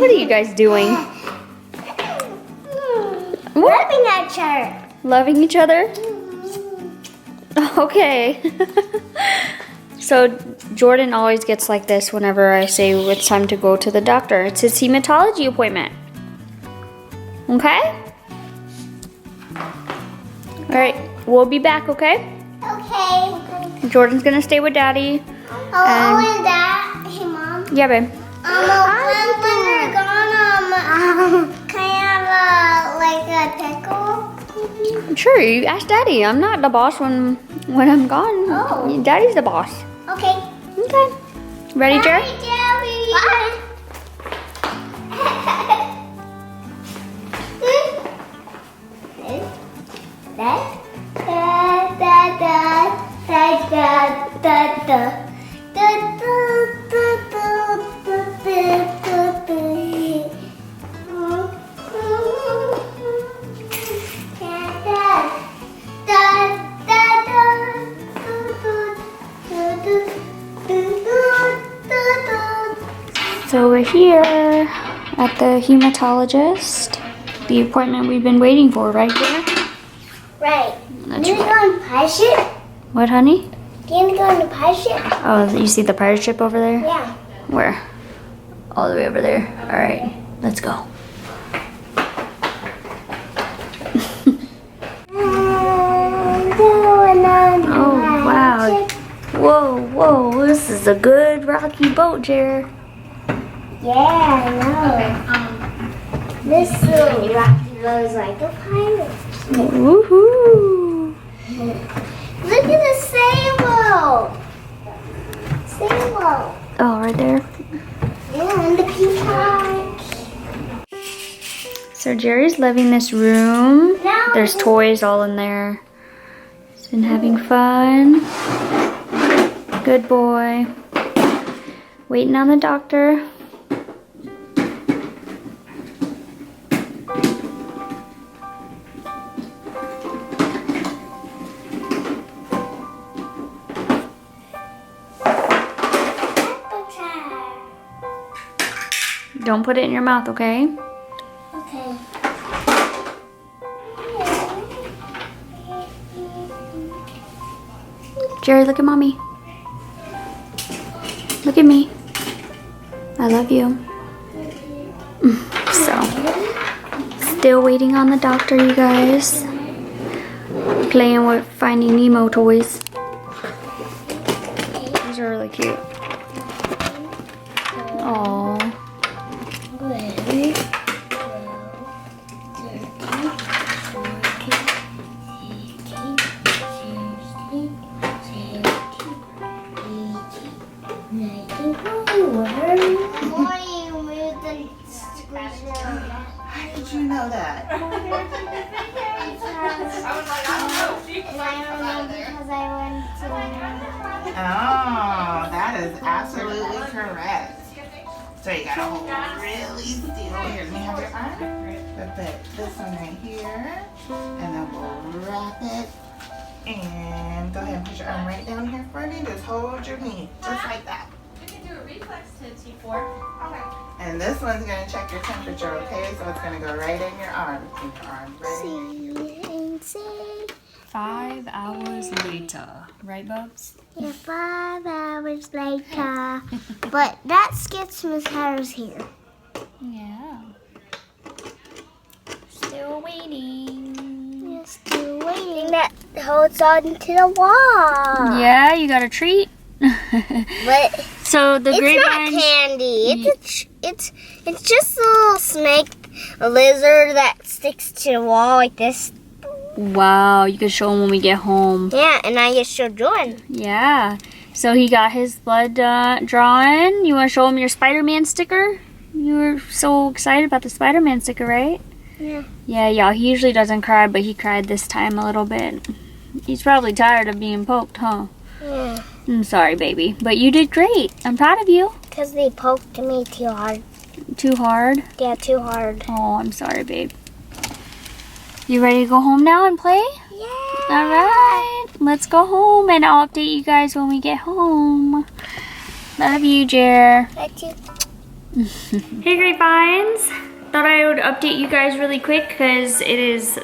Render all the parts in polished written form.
What are you guys doing? Loving each other. Loving each other? Okay. So Jordan always gets like this whenever I say it's time to go to the doctor. It's his hematology appointment. Okay? Alright, we'll be back, okay? Okay. Jordan's gonna stay with Daddy. Oh, and Dad. Hey, Mom. Yeah, babe. When we're gone, can I have like a pickle? Sure, you ask Daddy. I'm not the boss when I'm gone. Oh. Daddy's the boss. Okay. Okay. Ready, Jared? Bye, Jerry. Bye. So we're here at the hematologist. The appointment we've been waiting for, right, Jared? Right. That's You right. go on pirate ship? What, honey? Do you go on the pirate ship? Oh, you see the pirate ship over there? Yeah. Where? All the way over there. All right, let's go. Oh, wow. Whoa, whoa, this is a good rocky boat, Jared. Yeah, I know. This little rocky boat is like a pirate. Woohoo! Look at the sailboat. Sailboat. Oh, right there. Yeah, and the peacock. So Jerry's loving this room. Now There's toys all in there. He's been having fun. Good boy. Waiting on the doctor. Don't put it in your mouth, okay? Okay. Jerry, look at mommy. Look at me. I love you. So, still waiting on the doctor, you guys. Playing with Finding Nemo toys. These are really cute. Aww. How did you know that? And I don't know because I went to... Oh, that is absolutely correct. So you gotta hold really still. Here, let me have your arm. We'll put this one right here. And then we'll wrap it. And go ahead and put your arm right down here for me. Just hold your knee, just like that. You can do a reflex to T4. Okay. And this one's gonna check your temperature, okay? So it's gonna go right in your arm. Keep your arm ready. 5 hours later. Right, Bubs? Yeah, 5 hours later. But that skips Miss Harris here. Yeah. Still waiting. You're still waiting. That holds on to the wall. Yeah, you got a treat? But So the it's grapevine. not candy. It's just a little snake, a lizard that sticks to the wall like this. Wow, you can show him when we get home. Yeah, and I just showed Jordan. Yeah. So he got his blood drawn. You want to show him your Spider-Man sticker? You were so excited about the Spider-Man sticker, right? Yeah. Yeah, y'all. He usually doesn't cry, but he cried this time a little bit. He's probably tired of being poked, huh? Yeah. I'm sorry, baby. But you did great. I'm proud of you. Because they poked me too hard. Too hard? Yeah, too hard. Oh, I'm sorry, babe. You ready to go home now and play? Yeah. All right. Let's go home, and I'll update you guys when we get home. Love you, Jer. That's you. Hey grapevines! Thought I would update you guys really quick because it is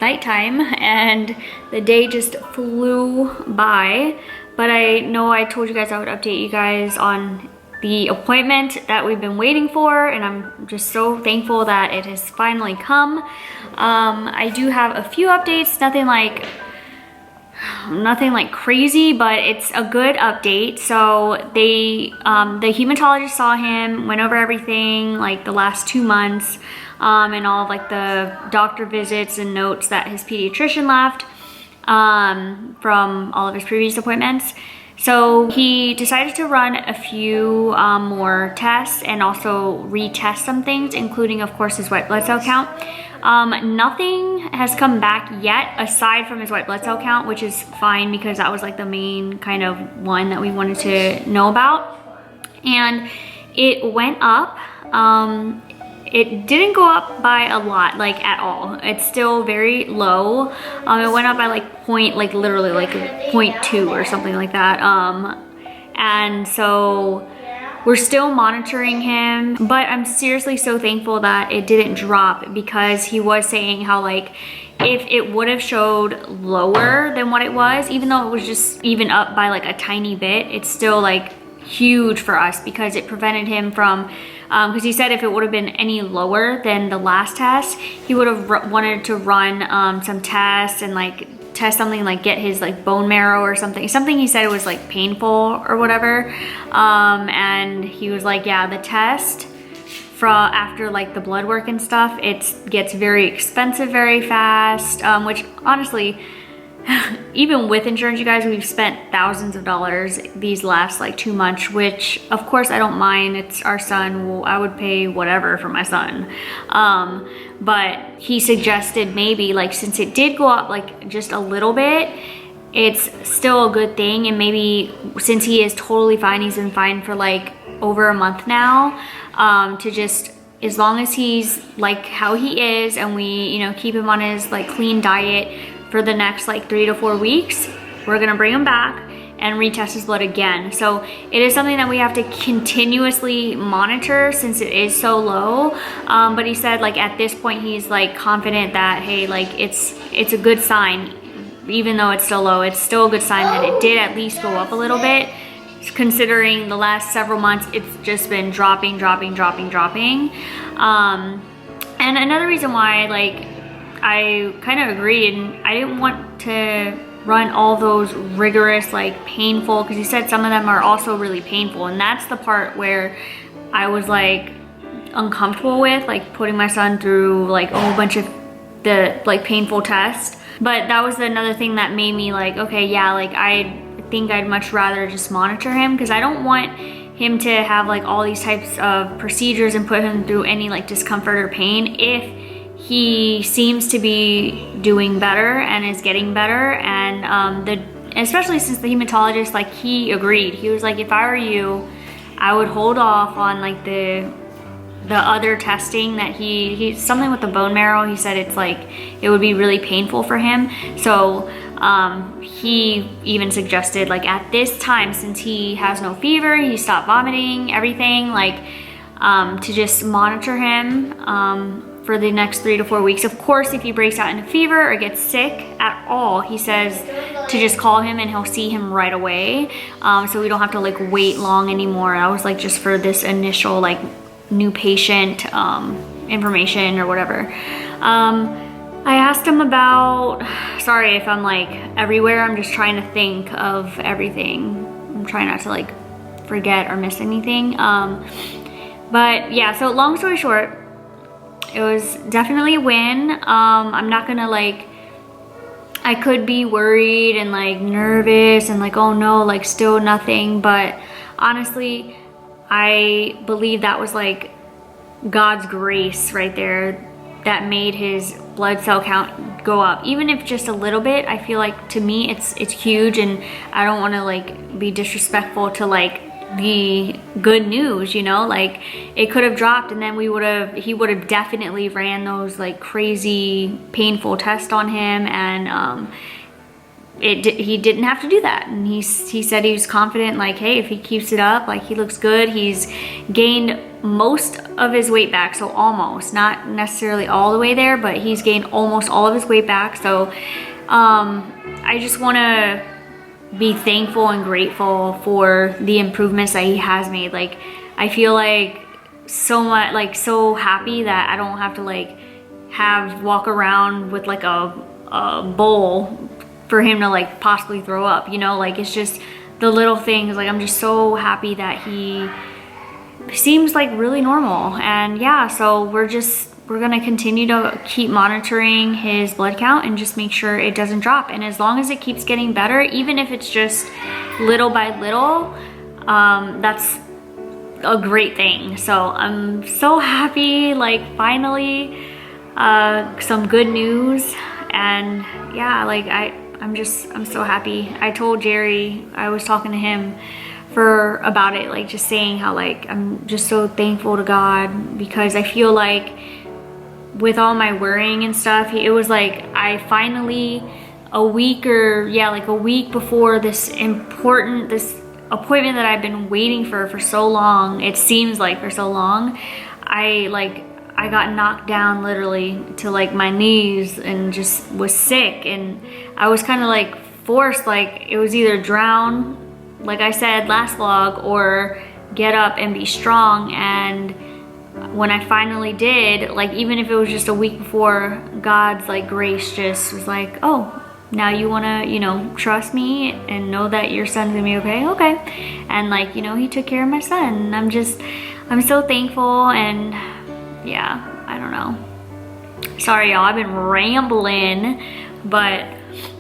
nighttime and the day just flew by. But I know I told you guys I would update you guys on the appointment that we've been waiting for, and I'm just so thankful that it has finally come. I do have a few updates, nothing like crazy, but it's a good update. So they, the hematologist saw him, went over everything, like the last 2 months, and all of like the doctor visits and notes that his pediatrician left from all of his previous appointments. So he decided to run a few more tests and also retest some things, including of course his white blood cell count. Nothing has come back yet aside from his white blood cell count, which is fine because that was like the main kind of one that we wanted to know about. And it went up. It didn't go up by a lot, like at all. It's still very low. It went up by like literally like 0.2 or something like that. And so we're still monitoring him, but I'm seriously so thankful that it didn't drop, because he was saying how like if it would have showed lower than what it was, even though it was just even up by like a tiny bit, it's still like huge for us because it prevented him from, because he said if it would have been any lower than the last test, he would have wanted to run some tests and like test something like get his like bone marrow or something he said it was like painful or whatever, and he was like, yeah, the test after like the blood work and stuff, it gets very expensive very fast, which honestly, even with insurance, you guys, we've spent thousands of dollars these last like 2 months, which of course I don't mind. It's our son. Well, I would pay whatever for my son. But he suggested maybe like, since it did go up like just a little bit, it's still a good thing. And maybe since he is totally fine, he's been fine for like over a month now, to just, as long as he's like how he is and we, you know, keep him on his like clean diet for the next like 3 to 4 weeks, we're gonna bring him back and retest his blood again. So it is something that we have to continuously monitor since it is so low. But he said like at this point he's like confident that, hey, like it's a good sign. Even though it's still low, it's still a good sign that it did at least go up a little bit, considering the last several months it's just been dropping. And another reason why like I kind of agreed, and I didn't want to run all those rigorous, like painful, because he said some of them are also really painful, and that's the part where I was like uncomfortable with, like putting my son through like a whole bunch of the like painful tests. But that was another thing that made me like, okay, yeah, like I think I'd much rather just monitor him, because I don't want him to have like all these types of procedures and put him through any like discomfort or pain if he seems to be doing better and is getting better. And especially since the hematologist, like he agreed. He was like, if I were you, I would hold off on like the other testing that he something with the bone marrow. He said it's like it would be really painful for him. So he even suggested like at this time, since he has no fever, he stopped vomiting, everything, like to just monitor him for the next 3 to 4 weeks. Of course, if he breaks out in a fever or gets sick at all, he says to just call him and he'll see him right away. So we don't have to like wait long anymore. I was like, just for this initial like new patient information or whatever. I asked him about, sorry if I'm like everywhere, I'm just trying to think of everything. I'm trying not to like forget or miss anything. But yeah, so long story short, it was definitely a win. I'm not gonna like, I could be worried and like nervous and like, oh no, like still nothing. But honestly, I believe that was like God's grace right there that made his blood cell count go up. Even if just a little bit, I feel like to me it's huge, and I don't want to like be disrespectful to like the good news, you know, like it could have dropped and then he would have definitely ran those like crazy painful tests on him, and he didn't have to do that. And he said he was confident, like, hey, if he keeps it up, like, he looks good. He's gained most of his weight back, so almost, not necessarily all the way there, but he's gained almost all of his weight back. So I just want to be thankful and grateful for the improvements that he has made. Like, I feel like so much, like, so happy that I don't have to like walk around with like a bowl for him to like possibly throw up, you know. Like, it's just the little things. Like, I'm just so happy that he seems like really normal. And yeah, so we're gonna continue to keep monitoring his blood count and just make sure it doesn't drop. And as long as it keeps getting better, even if it's just little by little, that's a great thing. So I'm so happy, like, finally some good news. And yeah, like, I'm so happy. I told Jerry, I was talking to him about it, like, just saying how, like, I'm just so thankful to God, because I feel like with all my worrying and stuff, it was like I finally, a week before this appointment that I've been waiting for so long, it seems like for so long, I got knocked down literally to like my knees and just was sick. And I was kind of like forced, like, it was either drown, like I said last vlog, or get up and be strong. And when I finally did, like, even if it was just a week before, God's like grace just was like, oh, now you wanna, you know, trust me and know that your son's gonna be okay. And like, you know, he took care of my son. I'm so thankful. And yeah, I don't know. Sorry y'all, I've been rambling, but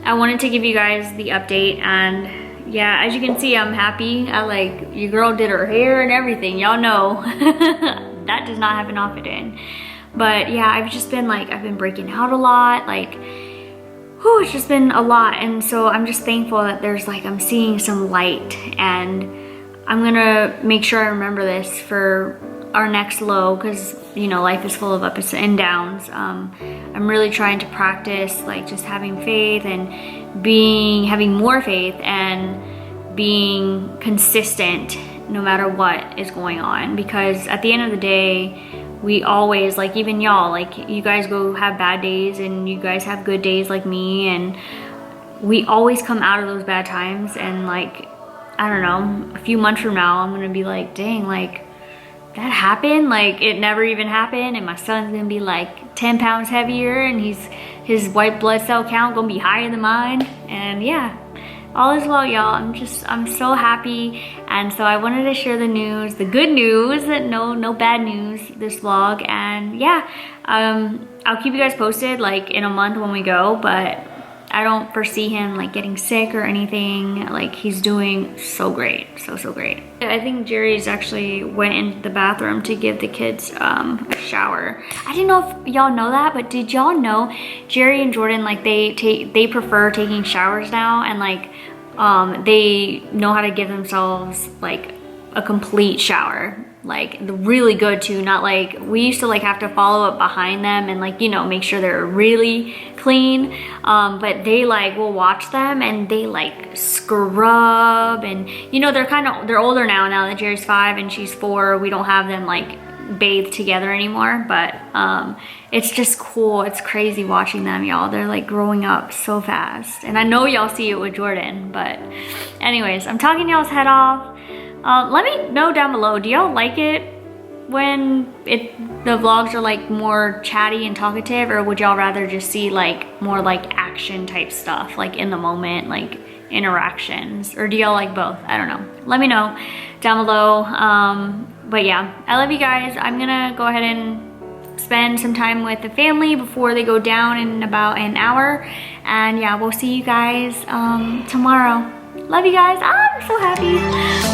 I wanted to give you guys the update. And yeah, as you can see, I'm happy. Your girl did her hair and everything, y'all know. That does not happen often. But yeah, I've just been like, I've been breaking out a lot, like, whew, it's just been a lot. And so I'm just thankful that there's like, I'm seeing some light. And I'm gonna make sure I remember this for our next low, because, you know, life is full of ups and downs. I'm really trying to practice like just having faith and having more faith and being consistent no matter what is going on. Because at the end of the day, we always, like, even y'all, like, you guys go have bad days and you guys have good days like me, and we always come out of those bad times. And like, I don't know, a few months from now, I'm gonna be like, dang, like, that happened, like, it never even happened. And my son's gonna be like 10 pounds heavier, and his white blood cell count gonna be higher than mine. And yeah, all is well, y'all. I'm so happy. And so I wanted to share the news, the good news, no bad news this vlog. And yeah, I'll keep you guys posted like in a month when we go, but I don't foresee him like getting sick or anything. Like, he's doing so great, so great. I think Jerry's actually went into the bathroom to give the kids a shower. I didn't know if y'all know that, but did y'all know Jerry and Jordan, like, they prefer taking showers now, and like they know how to give themselves like a complete shower, like really good too. Not like we used to like have to follow up behind them and like, you know, make sure they're really clean, but they like will watch them and they like scrub. And you know, they're older now that Jerry's 5 and she's 4. We don't have them like bathe together anymore, but it's just cool. It's crazy watching them, y'all. They're like growing up so fast. And I know y'all see it with Jordan, but anyways, I'm talking y'all's head off. Let me know down below, do y'all like it when the vlogs are like more chatty and talkative, or would y'all rather just see like more like action type stuff, like in the moment, like interactions? Or do y'all like both? I don't know. Let me know down below. But yeah, I love you guys. I'm gonna go ahead and spend some time with the family before they go down in about an hour. And yeah, we'll see you guys tomorrow. Love you guys. I'm so happy.